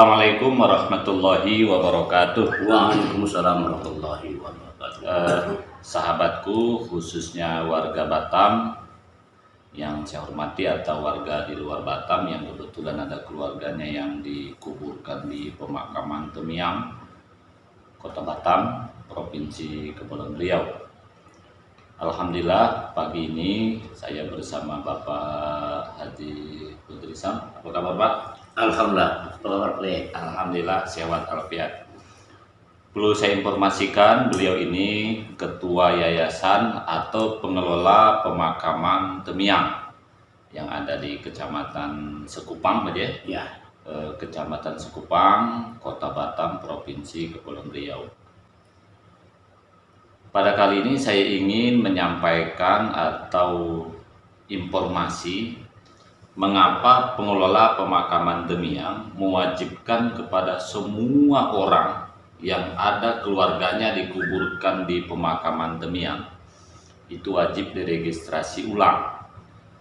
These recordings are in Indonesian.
Assalamualaikum warahmatullahi wabarakatuh. Waalaikumsalam warahmatullahi wabarakatuh. Sahabatku, khususnya warga Batam yang saya hormati atau warga di luar Batam yang kebetulan ada keluarganya yang dikuburkan di pemakaman Temiang, Kota Batam, Provinsi Kepulauan Riau. Alhamdulillah pagi ini saya bersama Bapak Haji Kudrisam. Apa kabar Pak? Alhamdulillah, Alhamdulillah sehat walafiat. Perlu saya informasikan beliau ini ketua yayasan atau pengelola pemakaman Temiang yang ada di Kecamatan Sekupang, Pak ya? Ya. Kecamatan Sekupang, Kota Batam, Provinsi Kepulauan Riau. Pada kali ini saya ingin menyampaikan atau informasi mengapa pengelola pemakaman Temiang mewajibkan kepada semua orang yang ada keluarganya dikuburkan di pemakaman Temiang itu wajib diregistrasi ulang.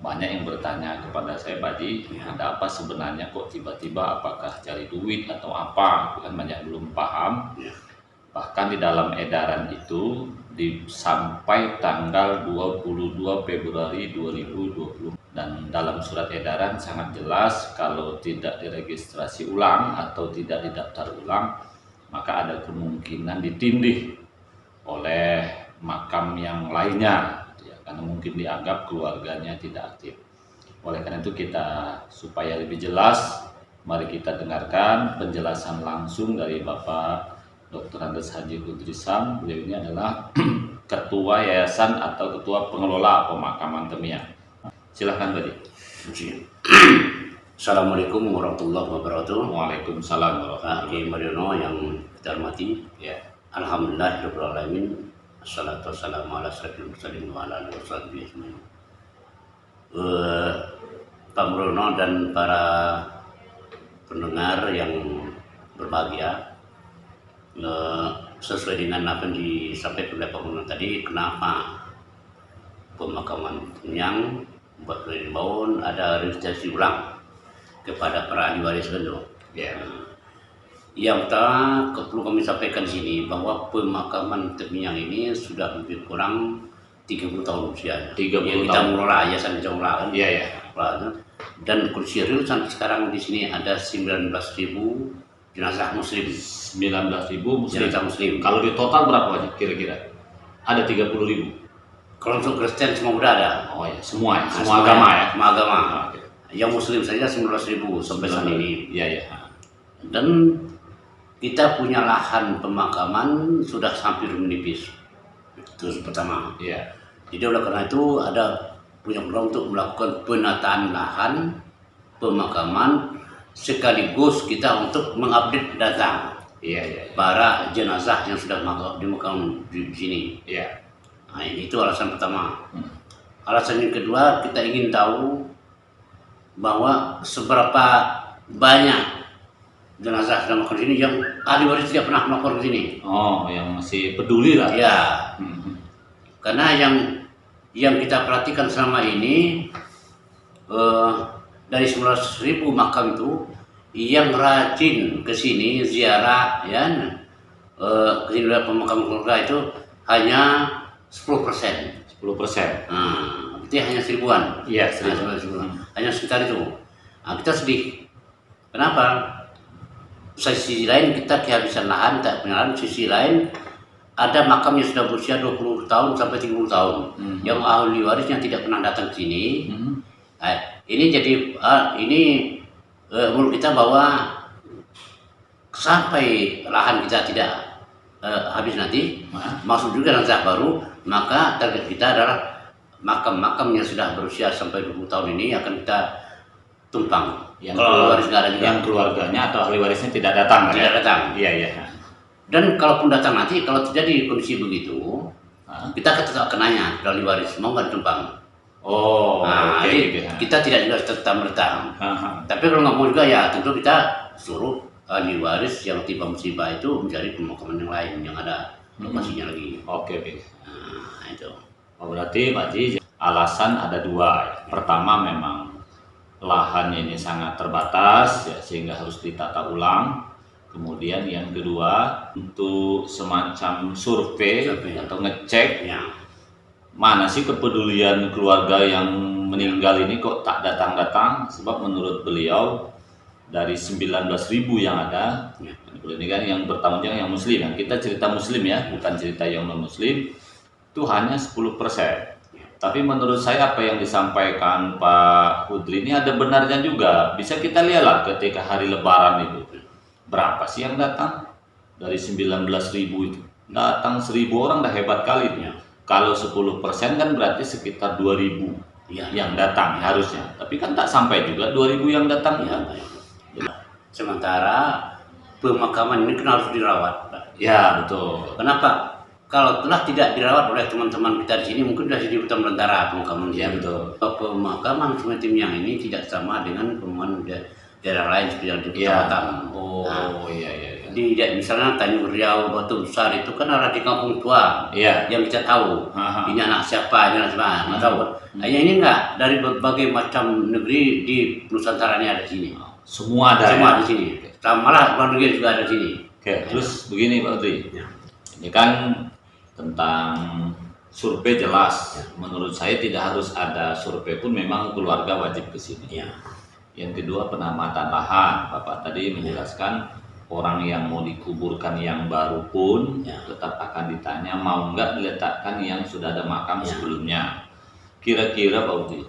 Banyak yang bertanya kepada saya, Pak Haji, ada apa sebenarnya kok tiba-tiba, apakah cari duit atau apa? Kan banyak belum paham. Bahkan di dalam edaran itu sampai tanggal 22 Februari 2020 dan dalam surat edaran sangat jelas kalau tidak diregistrasi ulang atau tidak didaftar ulang maka ada kemungkinan ditindih oleh makam yang lainnya ya, karena mungkin dianggap keluarganya tidak aktif. Oleh karena itu kita supaya lebih jelas mari kita dengarkan penjelasan langsung dari Bapak Dr. Andes Haji Kudrisam. Beliau ini adalah ketua yayasan atau ketua pengelola pemakaman Temiang. Silahkan Pak Haji. Assalamualaikum warahmatullahi wabarakatuh. Waalaikumsalam warahmatullahi Pak Kiai Mariono yang kita hormati. Ya. Alhamdulillahirabbil alamin. Assalatu wassalamu ala asyrofil mursalin wa ala alihi washabihi ajmain. Pak Mariono dan para pendengar yang berbahagia, sesuai dengan apa yang disampaikan oleh Pak Mariono tadi, kenapa pemakaman Temiang buat Baun ada registrasi ulang kepada para ahli waris Gendo. Yang pertama perlu kami sampaikan di sini bahwa pemakaman Temiang ini sudah lebih kurang 30 tahun usianya. 30 yang kita mengelola, yayasan kita mengelola kan. Iya ya. Dan kursi real sampai sekarang di sini ada 19.000 jenazah muslim. 19.000 muslim. Jenazah muslim. Kalau di total berapa aja kira-kira? Ada 30.000. Kalau untuk Kristen semua udah ada. Oh ya, semua agama ya. Semua agama. Oke. Yang muslim saja 19.000 sampai saat ini. Iya ya. Dan kita punya lahan pemakaman sudah hampir menipis. Itu pertama. Iya. Jadi oleh karena itu ada punya program untuk melakukan penataan lahan pemakaman sekaligus kita untuk mengupdate data Iya. para jenazah yang sudah dimakamkan di sini. Iya. Nah, itu alasan pertama. Alasan yang kedua, kita ingin tahu bahwa seberapa banyak jenazah sudah makan di sini yang ahli waris tidak pernah melakukan di sini. Oh, yang masih peduli lah. Ya, karena yang kita perhatikan selama ini dari 19.000 makam itu yang rajin ke sini ziarah ya ke sini pemakaman keluarga itu hanya 10%. 10%. Nah, berarti hanya 1.000-an. Iya, 1.000. Hanya sekitar itu. Nah, kita sedih. Kenapa? Sisi lain kita kehabisan lahan, tak punya lahan. Sisi lain ada makam yang sudah berusia 20 tahun sampai 30 tahun. Yang ahli warisnya tidak pernah datang ke sini. Nah, ini jadi menurut kita bahwa sampai lahan kita tidak habis nanti, masuk juga jenazah baru, maka target kita adalah makam-makam yang sudah berusia sampai 20 tahun ini akan kita tumpang. Kalau waris nggak ada juga. Yang keluarganya atau ahli warisnya tidak datang. Tidak datang. Iya. Dan kalaupun datang nanti, kalau terjadi kondisi begitu, kita tetap kenanya ahli waris mau nggak ditumpang. Oh, nah, jadi kita tidak juga tetap bertahan. Tapi kalau nggak mau juga ya tentu kita suruh ahli waris yang tiba musibah itu mencari pemakaman yang lain yang ada lokasinya lagi. Oke. Nah, itu. Oh, berarti Pak Haji alasan ada dua. Pertama memang lahannya ini sangat terbatas ya, sehingga harus ditata ulang. Kemudian yang kedua, untuk semacam survei atau ngecek Ya. mana sih kepedulian keluarga yang meninggal ini kok tak datang-datang. Sebab menurut beliau dari 19.000 yang ada, Ya. ini kan yang bertanggung jawab yang muslim, yang kita cerita muslim ya, bukan cerita yang non muslim, itu hanya 10%. Tapi menurut saya apa yang disampaikan Pak Hudri ini ada benarnya juga. Bisa kita lihatlah ketika hari lebaran itu, berapa sih yang datang? Dari 19.000 itu datang 1.000 orang, dah hebat kali. Ya. Kalau 10% kan berarti sekitar 2.000 Ya. yang datang harusnya. Tapi kan tak sampai juga 2.000 yang datang. Ya. Sementara pemakaman ini kan harus dirawat, Pak. Ya betul. Kenapa? Kalau telah tidak dirawat oleh teman-teman kita di sini, mungkin sudah jadi hutan belantara pemakaman. Ya betul. Pemakaman Sungai Timyang ini tidak sama dengan pemakaman daerah lain seperti yang di kecamatan. Oh iya. Di misalnya Tanjung Riau, Batu Besar itu kan ada di kampung tua. Iya. Yang kita tahu. Aha. Ini anak siapa, ini anak siapa, nggak tahu. Hanya ini enggak, dari berbagai macam negeri di Nusantara ini ada di sini. Semua ada. Semua Ya? di sini. Malah luar negeri juga ada di sini. Oke, terus begini Pak Hudri. Ya. Ini kan tentang survei jelas. Menurut saya tidak harus ada survei pun, memang keluarga wajib ke sini. Ya. Yang kedua, penamatan lahan. Bapak tadi menjelaskan orang yang mau dikuburkan yang baru pun Ya. tetap akan ditanya mau nggak diletakkan yang sudah ada makam Ya. sebelumnya. Kira-kira Pak Hudri,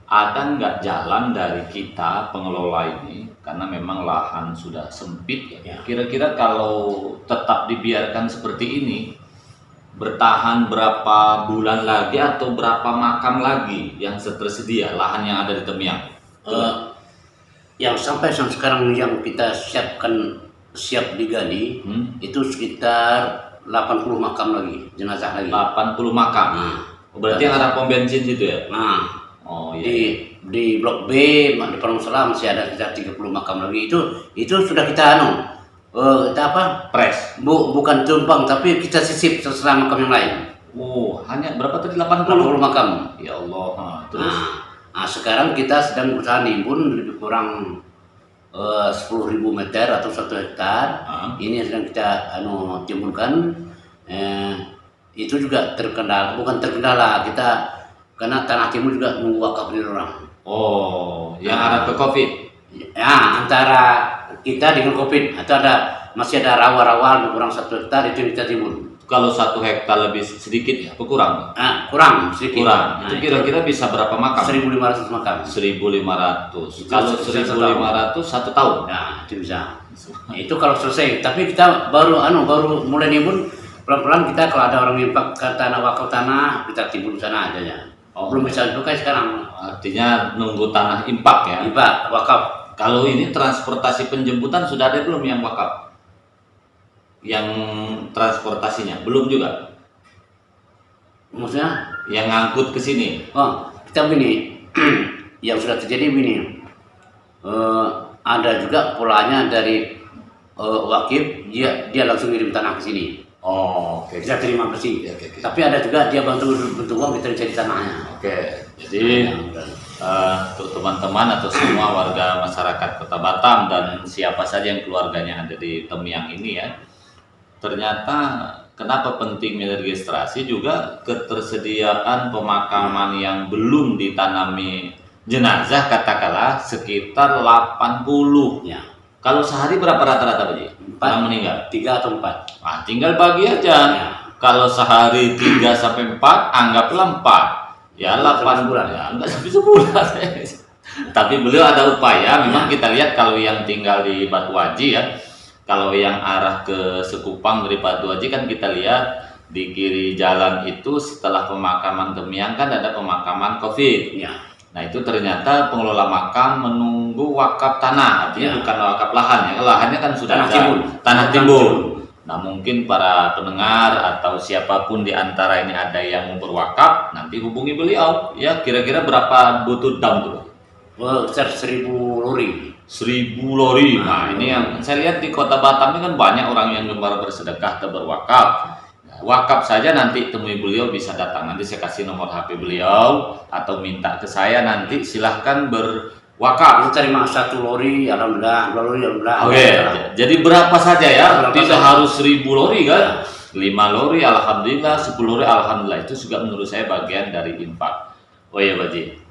ada nggak jalan dari kita pengelola ini, karena memang lahan sudah sempit ya. Ya. Kira-kira kalau tetap dibiarkan seperti ini, bertahan berapa bulan lagi atau berapa makam lagi yang tersedia lahan yang ada di Temyang? Yang sampai sekarang yang kita siap digali itu sekitar 80 makam lagi, jenazah lagi. 80 makam. Nah, Berarti yang arah pom bensin situ ya? nah Oh iya. di blok B di Palang masih ada sekitar 30 makam lagi. Itu sudah kita kita apa? Pres. Bukan tumpang, tapi kita sisip setelah makam yang lain. Oh, hanya berapa tadi? 80? 80 makam. Ya Allah. Terus Nah, sekarang kita sedang berusaha nimbun lebih kurang 10.000 meter atau 1 hektar. Ini yang sedang kita timbulkan. Itu juga bukan terkendala kita, karena tanah timur juga nunggu wakaf dari orang. oh, yang arah ke Covid. Ya, antara kita dengan Covid itu masih ada rawa-rawa lebih kurang 1 hektar, itu yang kita timbul. Kalau 1 hektar lebih sedikit ya, apa kurang? Kurang sedikit. Kurang. Nah, Itu kira-kira bisa berapa makam? 1.500 makam. 1.500. Itu Kalau satu 1.500 1 tahun. Nah, itu bisa. Itu kalau selesai. Tapi kita baru mulai nimbun, pelan-pelan kita kalau ada orang minta ke tanah wakaf tanah, kita timbul sana aja ya. Oh. Belum bisa juga sekarang. Artinya nunggu tanah impak ya. Tiba wakaf. Kalau ini transportasi penjemputan sudah ada belum yang wakaf? Yang transportasinya belum juga. Maksudnya? Yang ngangkut ke sini. Oh, kita begini. Yang sudah terjadi begini. Ada juga polanya dari wakif, dia langsung kirim tanah ke sini. Oh, oke. Kita terima bersih. Oke. Tapi ada juga dia bantu uang, kita cari tanahnya. Oke. Jadi untuk teman-teman atau semua warga masyarakat Kota Batam dan siapa saja yang keluarganya ada di Temyang ini ya, ternyata kenapa penting meregistrasi juga ketersediaan pemakaman yang belum ditanami jenazah, katakanlah sekitar 80. Ya. Kalau sehari berapa rata-rata Pak Ji? 4. Orang meninggal? 3 atau 4. Nah, tinggal bagi aja. Ya. Kalau sehari 3 sampai 4, anggaplah 4. Ya, 8 sebulan. Ya, enggak sampai sebulan. Tapi beliau ada upaya. Memang kita lihat kalau yang tinggal di Batu Haji ya, kalau yang arah ke Sekupang dari Batu Haji kan kita lihat di kiri jalan itu setelah pemakaman Temyang kan ada pemakaman Covid. Ya. Nah itu ternyata pengelola makam menunggu wakaf tanah, artinya Ya. bukan wakaf lahan ya, lahannya kan sudah Tanah ada, timbul. tanah timbul. Nah mungkin para pendengar atau siapapun di antara ini ada yang mau berwakaf, nanti hubungi beliau ya, kira-kira berapa butuh dam tuh? Sekitar 1.000 lori. 1.000 lori. Nah ini yang saya lihat di Kota Batam ini kan banyak orang yang gemar bersedekah atau berwakaf. Wakaf saja nanti temui beliau, bisa datang, nanti saya kasih nomor HP beliau atau minta ke saya, nanti silahkan Wakaf. Kita terima 1 lori, alhamdulillah, 2 lori, alhamdulillah. Oke, jadi berapa saja ya? Berapa Tidak saja. harus 1000 lori kan? 5 lori alhamdulillah, 10 lori alhamdulillah. Itu juga menurut saya bagian dari infak. Oh iya Pak Ji,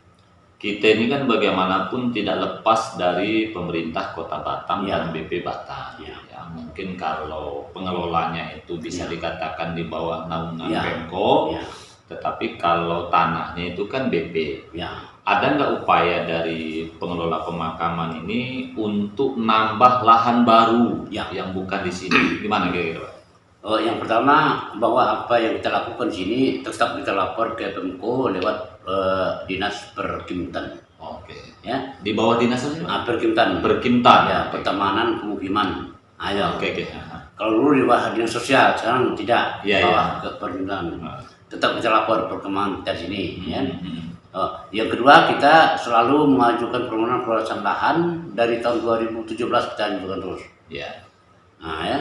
kita ini kan bagaimanapun tidak lepas dari pemerintah Kota Batam Ya. dan BP Batam. Ya. Ya, mungkin kalau pengelolanya itu bisa Ya. dikatakan di bawah naungan Ya. Pemko, Ya, tetapi kalau tanahnya itu kan BP. ya. Ada nggak upaya dari pengelola pemakaman ini untuk nambah lahan baru Ya. yang bukan di sini? Gimana kira-kira, Pak? Yang pertama, bahwa apa yang kita lakukan di sini tetap kita lapor ke Pemko lewat Dinas Perkimtan. Oke. Ya, Di bawah dinas apa sih, Pak? Perkimtan. Perkimtan. Ya, Oke. Pertamanan Pemukiman. Ayo. Oke, oke. Kalau dulu di bawah Dinas Sosial, sekarang tidak Iya, bawah iya. ke Perkimtan. Nah. Tetap kita lapor perkembangan kita di sini. Ya. Hmm. Yang kedua, kita selalu mengajukan permohonan perluasan lahan dari tahun 2017 kita ajukan terus. Ya. Nah, ya.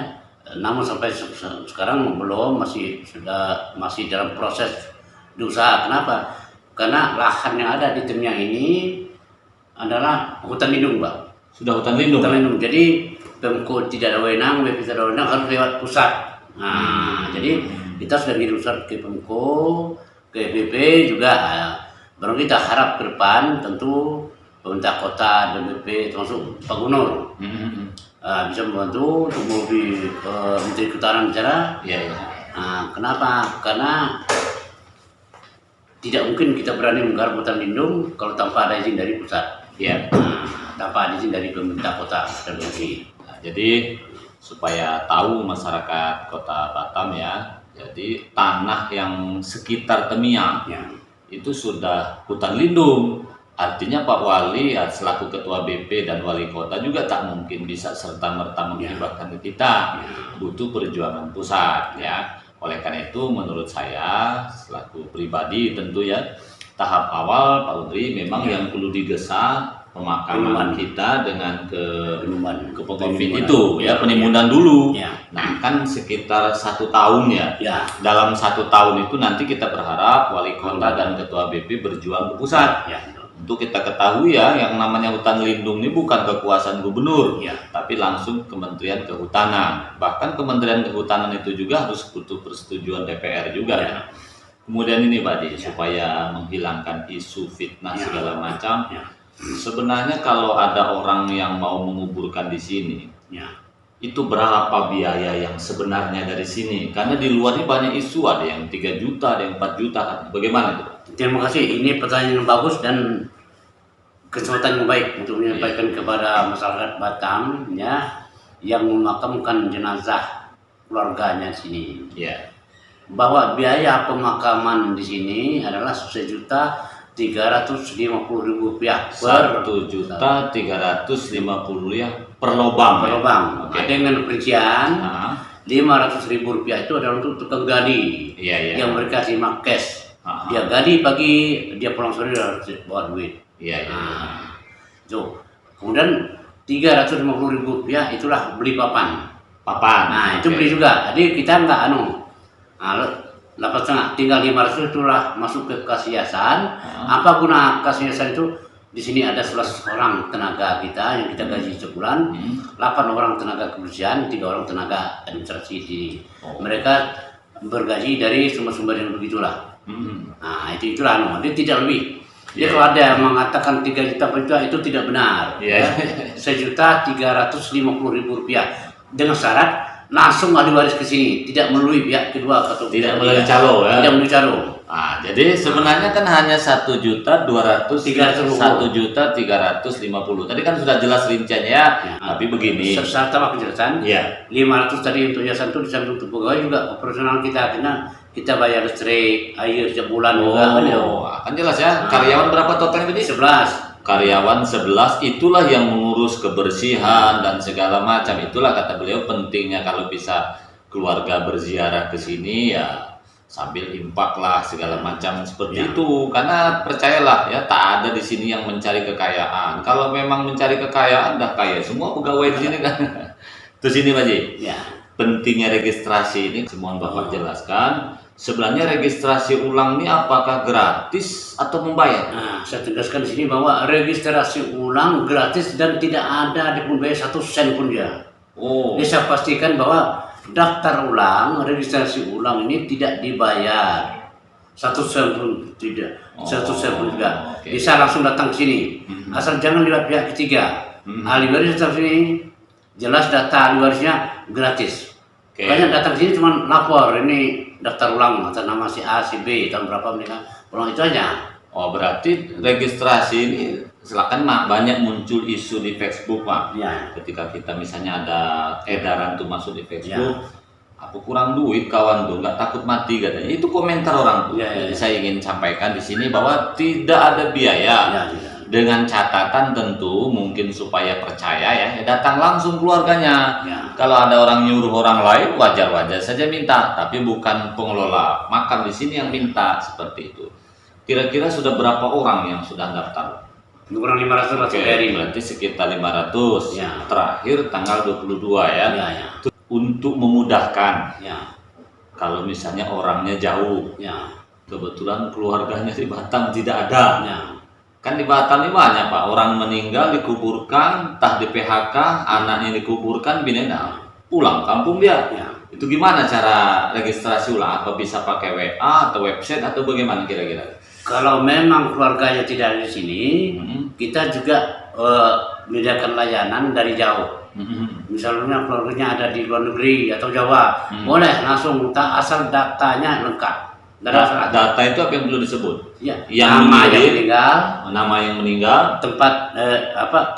Namun sampai sekarang belum, masih dalam proses diusaha. Kenapa? Karena lahan yang ada di Temiang ini adalah hutan lindung, Pak. Sudah hutan lindung. Hutan lindung. Jadi Pemko tidak ada wewenang, BP tidak ada wewenang, harus lewat pusat. Nah, jadi kita sudah ngirim surat ke Pemko, ke BP juga. Baru kita harap ke depan tentu pemerintah kota dan BP termasuk Pak Gubernur bisa membantu untuk melobi Menteri Kehutanan bicara. Iya, iya. Kenapa? Karena tidak mungkin kita berani menggarap hutan lindung kalau tanpa ada izin dari pusat. Iya. Tanpa ada izin dari pemerintah kota dan negeri. Nah, jadi supaya tahu masyarakat Kota Batam ya, jadi tanah yang sekitar Temiang Ya. itu sudah hutan lindung. Artinya Pak Wali selaku Ketua BP dan Wali Kota juga tak mungkin bisa serta-merta menghibahkan ke kita. Butuh perjuangan pusat ya. Oleh karena itu menurut saya selaku pribadi tentu ya, tahap awal Pak Udri memang yang perlu digesa pemakaman kita dengan ke COVID itu ya, penimbunan dulu. Ya. Nah kan sekitar 1 tahun ya. Ya. Dalam 1 tahun itu nanti kita berharap Wali Kota dan Ketua BP berjuang ke pusat. Ya. Untuk kita ketahui ya, yang namanya hutan lindung ini bukan kekuasaan gubernur, Ya. tapi langsung Kementerian Kehutanan. Bahkan Kementerian Kehutanan itu juga harus butuh persetujuan DPR juga ya. Kemudian ini Pak Di, supaya menghilangkan isu fitnah Ya. segala macam. Ya. Sebenarnya kalau ada orang yang mau menguburkan di sini, Ya. itu berapa biaya yang sebenarnya dari sini? Karena di luar ini banyak isu, ada yang 3 juta, ada yang 4 juta. Bagaimana itu, Pak? Terima kasih. Ini pertanyaan yang bagus dan kesempatan yang baik untuk menyampaikan kepada masyarakat Batam ya, yang memakamkan jenazah keluarganya di sini. Ya. Bahwa biaya pemakaman di sini adalah 1.350.000 rupiah per 1.350.000 ya per lubang. per Ya? lubang. Oke. Dengan perincian Nah, 500.000 rupiah itu adalah untuk tukang gali iya, iya. yang mereka terima cash. Ah, Dia gali pagi, dia pulang sore dia harus bawa duit. iya, iya. Itu. Kemudian 350.000 rupiah itulah beli papan. Papan. Nah, itu Oke. beli juga. Jadi kita nggak 8,5, tinggal 500 itulah masuk ke kas yayasan. Apa guna kas yayasan itu? Di sini ada 11 orang tenaga kita yang kita gaji sebulan, 8 orang tenaga kebersihan, 3 orang tenaga administrasi di sini. Oh. Mereka bergaji dari sumber-sumber yang begitulah. Nah, itulah dia tidak lebih. Jadi Iya. kalau ada yang mengatakan 3 juta per juta itu tidak benar. Iya. Ya. 1.350.000 rupiah dengan syarat langsung ahli waris ke sini, tidak melalui pihak kedua atau Tidak pihak melalui ketiga. calo ya. Tidak melalui calo. Jadi sebenarnya kan hanya 1.200.000, 1.350.000. Tadi kan sudah jelas rinciannya ya. Tapi begini. Serta penjelasan. Iya. 500 tadi untuk yayasan itu disamping untuk pegawai juga operasional kita, karena kita bayar listrik, air setiap bulan juga. Kan jelas ya. Karyawan berapa totalnya tadi? 11. Karyawan 11 itulah yang mengurus kebersihan dan segala macam. Itulah kata beliau pentingnya kalau bisa keluarga berziarah ke sini ya sambil impak lah segala macam seperti itu. Karena percayalah ya, tak ada di sini yang mencari kekayaan. Kalau memang mencari kekayaan dah kaya semua pegawai di sini kan. Terus ini Pak Ji. Ya. pentingnya registrasi ini, mohon Bapak jelaskan. Sebenarnya registrasi ulang ini apakah gratis atau membayar? Nah, saya tegaskan di sini bahwa registrasi ulang gratis dan tidak ada dipungut 1 sen pun dia. Oh, Jadi saya pastikan bahwa daftar ulang, registrasi ulang ini tidak dibayar 1 sen pun tidak, 1 sen pun juga. Oke. Bisa langsung datang ke sini, asal jangan lewat pihak ketiga. Ahli waris datang sini, jelas data ahli warisnya gratis. Oke. Banyak datang ke sini cuma lapor ini daftar ulang atas nama si A, si B, tahun berapa meninggal, ulang itu aja. Oh, berarti registrasi ini silakan Mak, banyak muncul isu di Facebook Pak. Ya. Ketika kita misalnya ada edaran tuh masuk di Facebook, aku kurang duit kawan tuh, nggak takut mati katanya. Itu komentar orang tuh. Ya, ya, Jadi ya. saya ingin sampaikan di sini bahwa tidak ada biaya. Ya, ya. Dengan catatan tentu mungkin supaya percaya ya, datang langsung keluarganya. Ya. Kalau ada orang nyuruh orang lain wajar-wajar saja minta, tapi bukan pengelola makam di sini yang minta seperti itu. Kira-kira sudah berapa orang yang sudah daftar? Kurang 500 Oke, dari. berarti sekitar 500. Ya. Terakhir tanggal 22 ya. Ya, ya. Untuk memudahkan Ya. kalau misalnya orangnya jauh, Ya. kebetulan keluarganya di Batam tidak ada. Ya. Kan di Batam ini banyak Pak, orang meninggal dikuburkan, entah di PHK, anaknya dikuburkan, bininya pulang kampung dia. Ya. Itu gimana cara registrasi ulang? Apa bisa pakai WA atau website atau bagaimana kira-kira? Kalau memang keluarganya tidak ada di sini, kita juga menyediakan layanan dari jauh. Misalnya keluarganya ada di luar negeri atau Jawa, boleh langsung minta asal datanya lengkap. Data itu apa yang perlu disebut? Ya, Yang nama yang menjadi- meninggal, Nama yang meninggal, tempat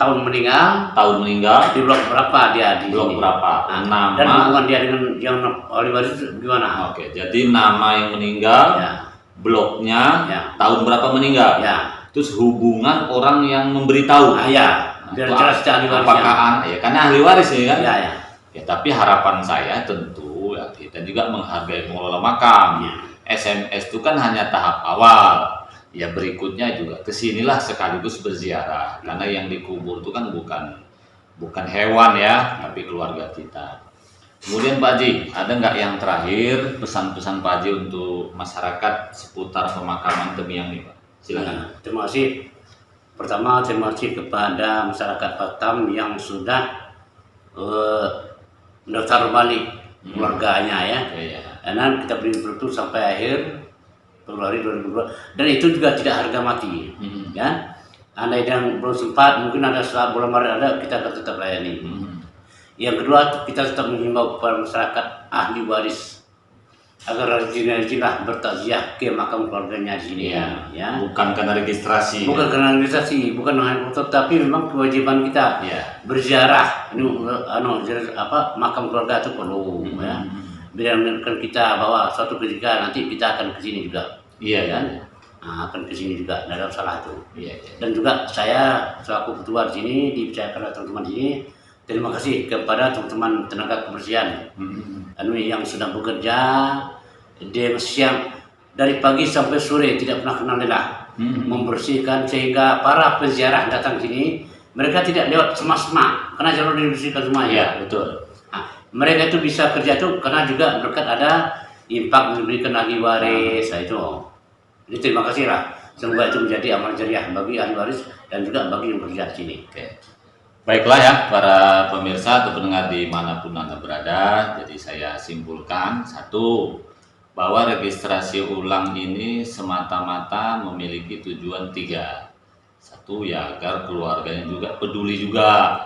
tahun meninggal, tahun meninggal, di blok berapa dia di blok sini. berapa, Nah, dan nama. hubungan dia dengan yang ahli waris itu gimana? Oke, jadi nama yang meninggal, Ya, bloknya, Ya. tahun berapa meninggal, ya, terus hubungan orang yang memberitahu. ya, biar Itu jelas ahli apakah warisnya. ya karena ahli waris ini kan. Ya, ya, Ya, tapi harapan saya tentu ya kita juga menghargai pengelola makam. ya. SMS itu kan hanya tahap awal. Ya berikutnya juga kesinilah sekaligus berziarah. Karena yang dikubur itu kan bukan hewan ya, tapi keluarga kita. Kemudian Pak Haji, ada nggak yang terakhir pesan-pesan Pak Haji untuk masyarakat seputar pemakaman Temiang nih Pak? Silakan. Nah, terima kasih. Pertama, terima kasih kepada masyarakat Batam yang sudah mendaftar balik keluarganya ya. Ya. Karena kita beri waktu sampai akhir Februari 2022 dan itu juga tidak harga mati. Ya. Anda yang belum sempat, mungkin ada setelah bulan Maret ada, kita akan tetap layani. Yang kedua, kita tetap mengimbau kepada masyarakat ahli waris agar rajin-rajinlah bertakziah ke makam keluarganya di sini ya. Bukan karena registrasi. Bukan karena organisasi, bukan hanya foto, tapi memang kewajiban kita Ya. berziarah. Makam keluarga itu perlu ya. Biar mengingatkan kita bahwa suatu ketika nanti kita akan ke sini juga. Iya kan? Nah, akan ke sini juga, tidak ada salah itu. Iya. Dan juga saya selaku ketua di sini dipercayakan oleh teman-teman di sini. Terima kasih kepada teman-teman tenaga kebersihan yang sudah bekerja dia siang dari pagi sampai sore tidak pernah kenal lelah membersihkan sehingga para peziarah datang sini mereka tidak lewat semak-semak karena jalur dibersihkan semua ya. Iya, betul. Nah, mereka itu bisa kerja itu karena juga berkat ada impak diberikan ahli waris itu. Jadi terima kasih lah. Semoga itu menjadi amal jariah bagi ahli waris dan juga bagi yang bekerja di sini. Oke. Baiklah ya para pemirsa atau pendengar dimanapun Anda berada. Jadi saya simpulkan satu, bahwa registrasi ulang ini semata-mata memiliki tujuan 3. Satu ya agar keluarganya juga peduli juga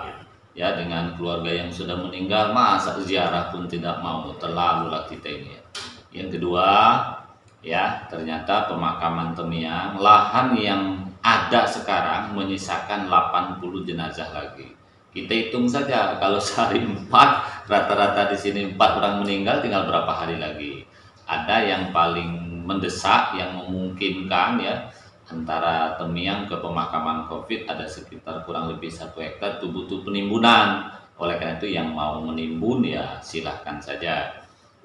ya dengan keluarga yang sudah meninggal, masa ziarah pun tidak mau, terlalulah kita ini. Yang kedua ya ternyata pemakaman Temiang lahan yang ada sekarang menyisakan 80 jenazah lagi. Kita hitung saja kalau sehari 4, rata-rata di sini 4 orang meninggal, tinggal berapa hari lagi. Ada yang paling mendesak yang memungkinkan ya antara Temiang ke pemakaman COVID ada sekitar kurang lebih 1 hektar, itu butuh penimbunan. Oleh karena itu yang mau menimbun ya silahkan saja.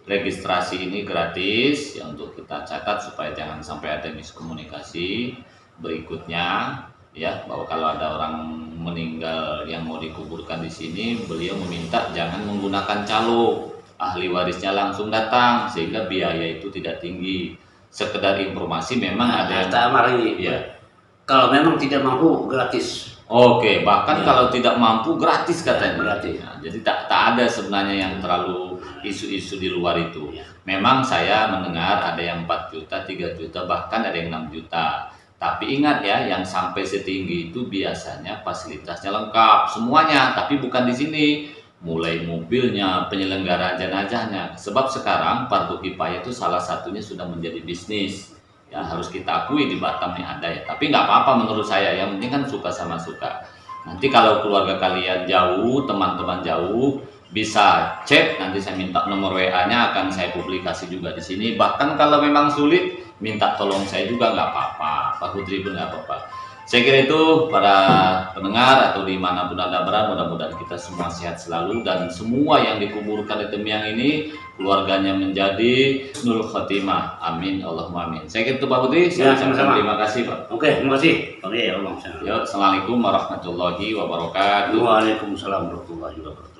Registrasi ini gratis ya, untuk kita catat supaya jangan sampai ada miskomunikasi. Berikutnya ya bahwa kalau ada orang meninggal yang mau dikuburkan di sini, beliau meminta jangan menggunakan calo ahli warisnya langsung datang sehingga biaya itu tidak tinggi. Sekedar informasi memang ada yang ya. Kalau memang tidak mampu gratis. Oke, bahkan Ya. kalau tidak mampu gratis katanya. Gratis. Nah, jadi tak ada sebenarnya yang terlalu isu-isu di luar itu. Ya. Memang saya mendengar ada yang 4 juta, 3 juta, bahkan ada yang 6 juta. Tapi ingat ya, yang sampai setinggi itu biasanya fasilitasnya lengkap semuanya, tapi bukan di sini. Mulai mobilnya, penyelenggaraan jenazahnya. Sebab sekarang fardu kifayah itu salah satunya sudah menjadi bisnis. Ya harus kita akui di Batam nih ada ya. Tapi nggak apa-apa menurut saya. Yang penting kan suka sama suka. Nanti kalau keluarga kalian jauh, teman-teman jauh, bisa cek. Nanti saya minta nomor WA-nya akan saya publikasi juga di sini. Bahkan kalau memang sulit, minta tolong saya juga nggak apa-apa. Pak Putri pun nggak apa-apa. Saya kira itu para pendengar atau dimanapun Anda berada, mudah-mudahan kita semua sehat selalu dan semua yang dikuburkan di Temiang ini keluarganya menjadi husnul khotimah. Amin Allahumma amin. Saya kira itu Pak Putri. Ya, sama-sama. Terima kasih Pak. Oke, terima kasih. Oke, ya Allah. Yo, assalamualaikum warahmatullahi wabarakatuh. Waalaikumsalam warahmatullahi wabarakatuh.